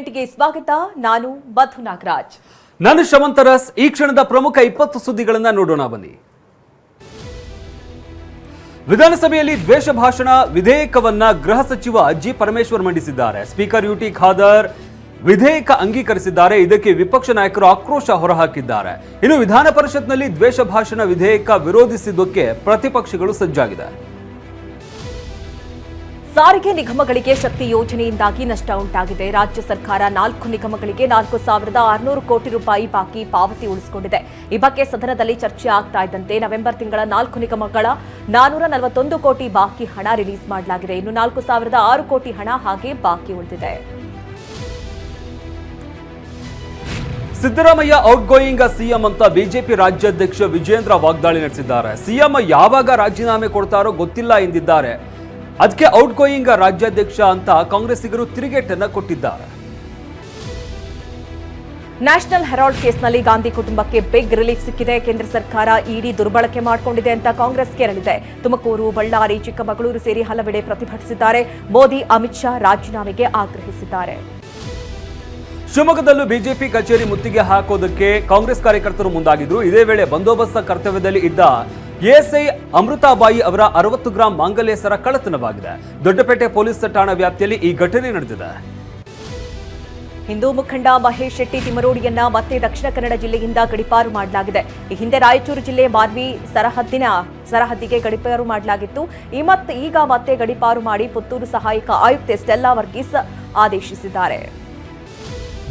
ಬುಲೆಟಿನ್ಗೆ ಸ್ವಾಗತ. ನಾನು ಮಧು ನಾಗರಾಜ್. ನಾನು ಶಮಂತರಸ್. ಈ ಕ್ಷಣದ ಪ್ರಮುಖ 20 ಸುದ್ದಿಗಳನ್ನು ನೋಡೋಣ ಬನ್ನಿ. ವಿಧಾನಸಭೆಯಲ್ಲಿ ದ್ವೇಷ ಭಾಷಣ ವಿಧೇಯಕವನ್ನ ಗೃಹ ಸಚಿವ ಜಿ ಪರಮೇಶ್ವರ್ ಮಂಡಿಸಿದ್ದಾರೆ. ಸ್ಪೀಕರ್ ಯುಟಿ ಖಾದರ್ ವಿಧೇಯಕ ಅಂಗೀಕರಿಸಿದ್ದಾರೆ. ಇದಕ್ಕೆ ವಿಪಕ್ಷ ನಾಯಕರು ಆಕ್ರೋಶ ಹೊರಹಾಕಿದ್ದಾರೆ. ಇನ್ನು ವಿಧಾನ ಪರಿಷತ್ನಲ್ಲಿ ದ್ವೇಷ ಭಾಷಣ ವಿಧೇಯಕ ವಿರೋಧಿಸಿದ್ದಕ್ಕೆ ಪ್ರತಿಪಕ್ಷಗಳು ಸಜ್ಜಾಗಿದೆ. ಸಾರಿಗೆ ನಿಗಮಗಳಿಗೆ ಶಕ್ತಿ ಯೋಜನೆಯಿಂದಾಗಿ ನಷ್ಟ ಉಂಟಾಗಿದೆ. ರಾಜ್ಯ ಸರ್ಕಾರ 4 ನಿಗಮಗಳಿಗೆ 4,600 ಕೋಟಿ ರೂಪಾಯಿ ಬಾಕಿ ಪಾವತಿ ಉಳಿಸಿಕೊಂಡಿದೆ. ಈ ಬಗ್ಗೆ ಸದನದಲ್ಲಿ ಚರ್ಚೆ ಆಗ್ತಾ ಇದ್ದಂತೆ ನವೆಂಬರ್ ತಿಂಗಳ 4 ನಿಗಮಗಳ 441 ಕೋಟಿ ಬಾಕಿ ಹಣ ರಿಲೀಸ್ ಮಾಡಲಾಗಿದೆ. ಇನ್ನು 4,006 ಕೋಟಿ ಹಣ ಹಾಗೆ ಬಾಕಿ ಉಳಿದಿದೆ. ಸಿದ್ದರಾಮಯ್ಯ ಔಟ್ ಗೋಯಿಂಗ್ ಸಿಎಂ ಅಂತ ಬಿಜೆಪಿ ರಾಜ್ಯಾಧ್ಯಕ್ಷ ವಿಜೇಂದ್ರ ವಾಗ್ದಾಳಿ ನಡೆಸಿದ್ದಾರೆ. ಸಿಎಂ ಯಾವಾಗ ರಾಜೀನಾಮೆ ಕೊಡ್ತಾರೋ ಗೊತ್ತಿಲ್ಲ ಎಂದಿದ್ದಾರೆ. ಅದಕ್ಕೆ ಔಟ್ ಗೋಯಿಂಗ್ ರಾಜ್ಯಾಧ್ಯಕ್ಷ ಅಂತ ಕಾಂಗ್ರೆಸ್ಸಿಗರು ತಿರುಗೇಟನ್ನ ಕೊಟ್ಟಿದ್ದಾರೆ. ನ್ಯಾಷನಲ್ ಹೆರಾಲ್ಡ್ ಕೇಸ್ನಲ್ಲಿ ಗಾಂಧಿ ಕುಟುಂಬಕ್ಕೆ ಬಿಗ್ ರಿಲೀಫ್ ಸಿಕ್ಕಿದೆ. ಕೇಂದ್ರ ಸರ್ಕಾರ ಇಡಿ ದುರ್ಬಳಕೆ ಮಾಡಿಕೊಂಡಿದೆ ಅಂತ ಕಾಂಗ್ರೆಸ್ ಕೆರಳಿದೆ. ತುಮಕೂರು, ಬಳ್ಳಾರಿ, ಚಿಕ್ಕಮಗಳೂರು ಸೇರಿ ಹಲವೆಡೆ ಪ್ರತಿಭಟಿಸಿದ್ದಾರೆ. ಮೋದಿ, ಅಮಿತ್ ಶಾ ರಾಜೀನಾಮೆಗೆ ಆಗ್ರಹಿಸಿದ್ದಾರೆ. ಶಿವಮೊಗ್ಗದಲ್ಲೂ ಬಿಜೆಪಿ ಕಚೇರಿ ಮುತ್ತಿಗೆ ಹಾಕೋದಕ್ಕೆ ಕಾಂಗ್ರೆಸ್ ಕಾರ್ಯಕರ್ತರು ಮುಂದಾಗಿದ್ರು. ಇದೇ ವೇಳೆ ಬಂದೋಬಸ್ತ್ ಕರ್ತವ್ಯದಲ್ಲಿ ಇದ್ದ ಎಎಸ್ಐ ಅಮೃತಾಬಾಯಿ ಅವರ 60 ಗ್ರಾಂ ಮಾಂಗಲ್ಯ ಸರ ಕಳ್ಳತನವಾಗಿದೆ. ದೊಡ್ಡಪೇಟೆ ಪೊಲೀಸ್ ಠಾಣಾ ವ್ಯಾಪ್ತಿಯಲ್ಲಿ ಈ ಘಟನೆ ನಡೆದಿದೆ. ಹಿಂದೂ ಮುಖಂಡ ಮಹೇಶ್ ಶೆಟ್ಟಿ ತಿಮರೋಡಿಯನ್ನ ಮತ್ತೆ ದಕ್ಷಿಣ ಕನ್ನಡ ಜಿಲ್ಲೆಯಿಂದ ಗಡಿಪಾರು ಮಾಡಲಾಗಿದೆ. ಈ ಹಿಂದೆ ರಾಯಚೂರು ಜಿಲ್ಲೆ ಮಾನ್ವಿ ಸರಹದ್ದಿಗೆ ಗಡಿಪಾರು ಮಾಡಲಾಗಿತ್ತು. ಈಗ ಮತ್ತೆ ಗಡಿಪಾರು ಮಾಡಿ ಪುತ್ತೂರು ಸಹಾಯಕ ಆಯುಕ್ತೆ ಸ್ಟೆಲ್ಲಾ ವರ್ಗೀಸ್ ಆದೇಶಿಸಿದ್ದಾರೆ.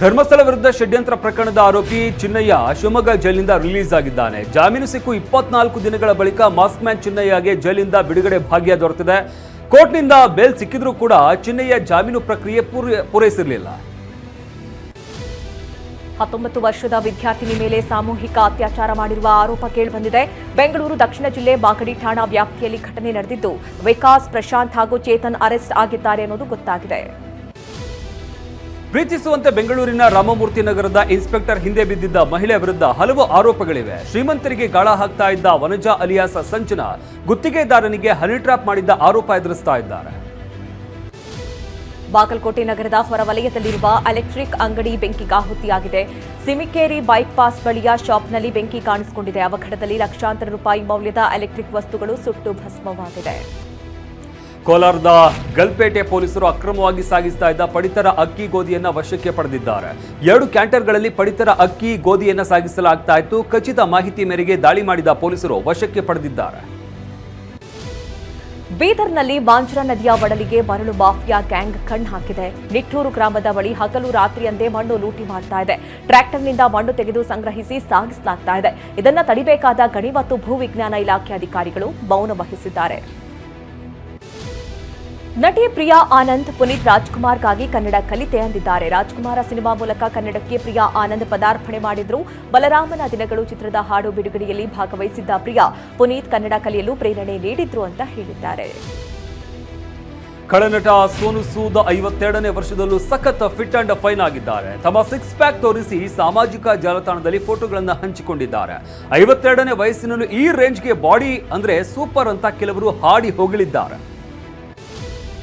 ಧರ್ಮಸ್ಥಳ ವಿರುದ್ಧ ಷಡ್ಯಂತ್ರ ಪ್ರಕರಣದ ಆರೋಪಿ ಚಿನ್ನಯ್ಯ ಶಿವಮೊಗ್ಗ ಜೈಲಿನಿಂದ ರಿಲೀಸ್ ಆಗಿದ್ದಾನೆ. ಜಾಮೀನು ಸಿಕ್ಕು 24 ದಿನಗಳ ಬಳಿಕ ಮಾಸ್ಕ್ ಮ್ಯಾನ್ ಚಿನ್ನಯ್ಯಗೆ ಜೈಲಿಂದ ಬಿಡುಗಡೆ ಭಾಗ್ಯ ದೊರೆತಿದೆ. ಕೋರ್ಟ್ನಿಂದ ಬೇಲ್ ಸಿಕ್ಕಿದ್ರೂ ಕೂಡ ಚಿನ್ನಯ್ಯ ಜಾಮೀನು ಪ್ರಕ್ರಿಯೆ ಪೂರೈಸಿರಲಿಲ್ಲ. 19 ವರ್ಷದ ವಿದ್ಯಾರ್ಥಿನಿ ಮೇಲೆ ಸಾಮೂಹಿಕ ಅತ್ಯಾಚಾರ ಮಾಡಿರುವ ಆರೋಪ ಕೇಳಿಬಂದಿದೆ. ಬೆಂಗಳೂರು ದಕ್ಷಿಣ ಜಿಲ್ಲೆ ಮಾಗಡಿ ಠಾಣಾ ವ್ಯಾಪ್ತಿಯಲ್ಲಿ ಘಟನೆ ನಡೆದಿದ್ದು ವಿಕಾಸ್, ಪ್ರಶಾಂತ್ ಹಾಗೂ ಚೇತನ್ ಅರೆಸ್ಟ್ ಆಗಿದ್ದಾರೆ ಅನ್ನೋದು ಗೊತ್ತಾಗಿದೆ. ಪ್ರೀತಿಸುವಂತೆ ಬೆಂಗಳೂರಿನ ರಾಮಮೂರ್ತಿ ನಗರದ ಇನ್ಸ್ಪೆಕ್ಟರ್ ಹಿಂದೆ ಬಿದ್ದಿದ್ದ ಮಹಿಳೆ ವಿರುದ್ಧ ಹಲವು ಆರೋಪಗಳಿವೆ. ಶ್ರೀಮಂತರಿಗೆ ಗಾಳ ಹಾಕ್ತಾ ಇದ್ದ ವನಜಾ ಅಲಿಯಾಸ್ ಸಂಚನ ಗುತ್ತಿಗೆದಾರನಿಗೆ ಹನಿ ಟ್ರ್ಯಾಪ್ ಮಾಡಿದ್ದ ಆರೋಪ ಎದುರಿಸ್ತಾ ಇದ್ದಾರೆ. ಬಾಗಲಕೋಟೆ ನಗರದ ಹೊರವಲಯದಲ್ಲಿರುವ ಎಲೆಕ್ಟ್ರಿಕ್ ಅಂಗಡಿ ಬೆಂಕಿಗಾಹುತಿಯಾಗಿದೆ. ಸಿಮಿಕೇರಿ ಬೈಕ್ ಪಾಸ್ ಬಳಿಯ ಶಾಪ್ನಲ್ಲಿ ಬೆಂಕಿ ಕಾಣಿಸಿಕೊಂಡಿದೆ. ಅವಘಡದಲ್ಲಿ ಲಕ್ಷಾಂತರ ರೂಪಾಯಿ ಮೌಲ್ಯದ ಎಲೆಕ್ಟ್ರಿಕ್ ವಸ್ತುಗಳು ಸುಟ್ಟು ಭಸ್ಮವಾಗಿದೆ. ಕೋಲಾರದ ಗಲ್ಪೇಟೆ ಪೊಲೀಸರು ಅಕ್ರಮವಾಗಿ ಸಾಗಿಸ್ತಾ ಇದ್ದ ಪಡಿತರ ಅಕ್ಕಿ ಗೋಧಿಯನ್ನ ವಶಕ್ಕೆ ಪಡೆದಿದ್ದಾರೆ. 2 ಕ್ಯಾಂಟರ್ಗಳಲ್ಲಿ ಪಡಿತರ ಅಕ್ಕಿ ಗೋಧಿಯನ್ನ ಸಾಗಿಸಲಾಗ್ತಾ ಇತ್ತು. ಖಚಿತ ಮಾಹಿತಿ ಮೇರೆಗೆ ದಾಳಿ ಮಾಡಿದ ಪೊಲೀಸರು ವಶಕ್ಕೆ ಪಡೆದಿದ್ದಾರೆ. ಬೀದರ್ನಲ್ಲಿ ಮಾಂಜ್ರಾ ನದಿಯ ಒಡಲಿಗೆ ಮರಳು ಮಾಫಿಯಾ ಗ್ಯಾಂಗ್ ಕಣ್ಣು ಹಾಕಿದೆ. ನಿಟ್ಟೂರು ಗ್ರಾಮದ ಬಳಿ ಹಗಲು ರಾತ್ರಿಯಂದೇ ಮಣ್ಣು ಲೂಟಿ ಮಾಡ್ತಾ ಇದೆ. ಟ್ರ್ಯಾಕ್ಟರ್ನಿಂದ ಮಣ್ಣು ತೆಗೆದು ಸಂಗ್ರಹಿಸಿ ಸಾಗಿಸಲಾಗ್ತಾ ಇದೆ. ಇದನ್ನ ತಡಿಬೇಕಾದ ಗಣಿ ಮತ್ತು ಭೂ ವಿಜ್ಞಾನ ಇಲಾಖೆ ಅಧಿಕಾರಿಗಳು ಮೌನ ವಹಿಸಿದ್ದಾರೆ. ನಟಿ ಪ್ರಿಯಾ ಆನಂದ್ ಪುನೀತ್ ರಾಜ್ಕುಮಾರ್ಗಾಗಿ ಕನ್ನಡ ಕಲಿತೆ ಅಂದಿದ್ದಾರೆ. ರಾಜ್ಕುಮಾರ ಸಿನಿಮಾ ಮೂಲಕ ಕನ್ನಡಕ್ಕೆ ಪ್ರಿಯಾ ಆನಂದ್ ಪದಾರ್ಪಣೆ ಮಾಡಿದ್ರು. ಬಲರಾಮನ ದಿನಗಳು ಚಿತ್ರದ ಹಾಡು ಬಿಡುಗಡೆಯಲ್ಲಿ ಭಾಗವಹಿಸಿದ್ದ ಪ್ರಿಯಾ ಪುನೀತ್ ಕನ್ನಡ ಕಲಿಯಲು ಪ್ರೇರಣೆ ನೀಡಿದ್ರು ಅಂತ ಹೇಳಿದ್ದಾರೆ. ಖಳನಟ ಸೋನು ಸೂದ್ 52ನೇ ವರ್ಷದಲ್ಲೂ ಸಖತ್ ಫಿಟ್ ಅಂಡ್ ಫೈನ್ ಆಗಿದ್ದಾರೆ. ತಮ್ಮ 6 ಪ್ಯಾಕ್ ತೋರಿಸಿ ಸಾಮಾಜಿಕ ಜಾಲತಾಣದಲ್ಲಿ ಫೋಟೋಗಳನ್ನು ಹಂಚಿಕೊಂಡಿದ್ದಾರೆ. 52ನೇ ವಯಸ್ಸಿನಲ್ಲೂ ಈ ರೇಂಜ್ಗೆ ಬಾಡಿ ಅಂದ್ರೆ ಸೂಪರ್ ಅಂತ ಕೆಲವರು ಹಾಡಿ ಹೊಗಳಿದ್ದಾರೆ.